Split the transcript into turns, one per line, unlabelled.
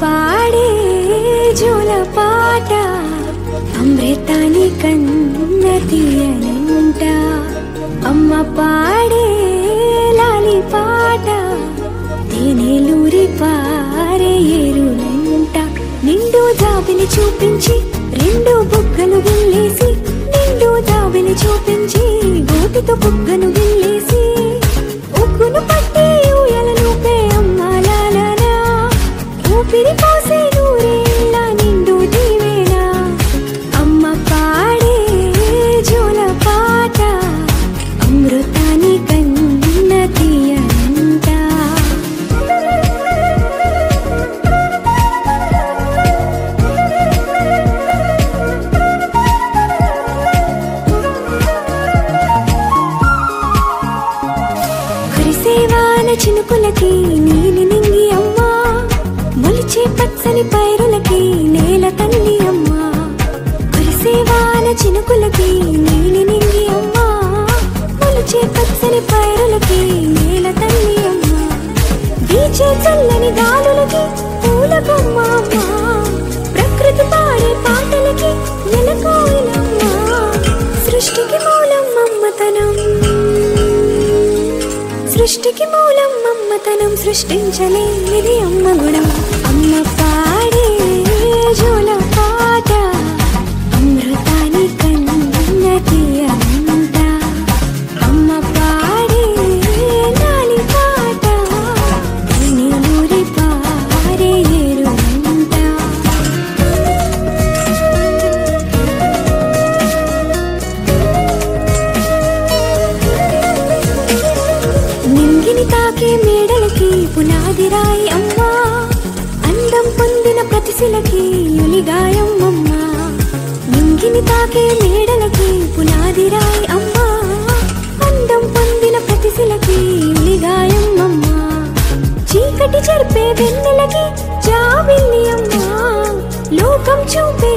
పాడే జోల పాట అమృతాని కన్న తీయనంట. అమ్మ పాడే లాలి పాట తేనెలూరి పారే ఏరునంట. నిండు జాబిలి చూపించి రెండు బుగ్గలు గిల్లేసి, నిండు జాబిలి చూపించి గోటితో బుగ్గను గిల్లేసి, ఉగ్గును పట్టి ఊయలలుపే అమ్మ లాలనా, ఊపిరి పోసే నూరేళ్ళ నిండు దీవేనా. అమ్మ పాడే జోల పాట అమృతాని కన్న తీయనంట. కురిసేవాన చినుకులకి నీలి నింగి అమ్మ, మొలిచే పచ్చని పైరులకి నేల తల్లి అమ్మ. కురిసేవాన చినుకులకి నీలి నింగి అమ్మ, మొలిచే పచ్చని పైరులకి నేల తల్లి అమ్మ. వీచే చల్లని గాలులకి పూల బొమ్మ అమ్మ, ప్రకృతి పాడే పాటలకి నెలకోయిలమ్మ. సృష్టికి మూలం అమ్మతనం, సృష్టికి మూలం అమ్మతనం, సృష్టించలేనిది అమ్మ గుణం. అమ్మ పాడే జోల పాట అమృతాని కన్న తీయనంట. అమ్మ పాడే లాలి పాట తేనెలూరి పారే ఏరునంట. నింగిని తాకే మేడలకి పునాది రాయి అమ్మ, అందం పొందిన ప్రతిశిలకి యులిగాయం అమ్మ. నింగిని తాకే మేడలకి పునాది రాయి అమ్మ, అందం పొందిన ప్రతిశిలకి యులిగాయం అమ్మ. చీకటి చెరిపే వెన్నెలకి జాబిల్లి అమ్మ, లోకం చూపే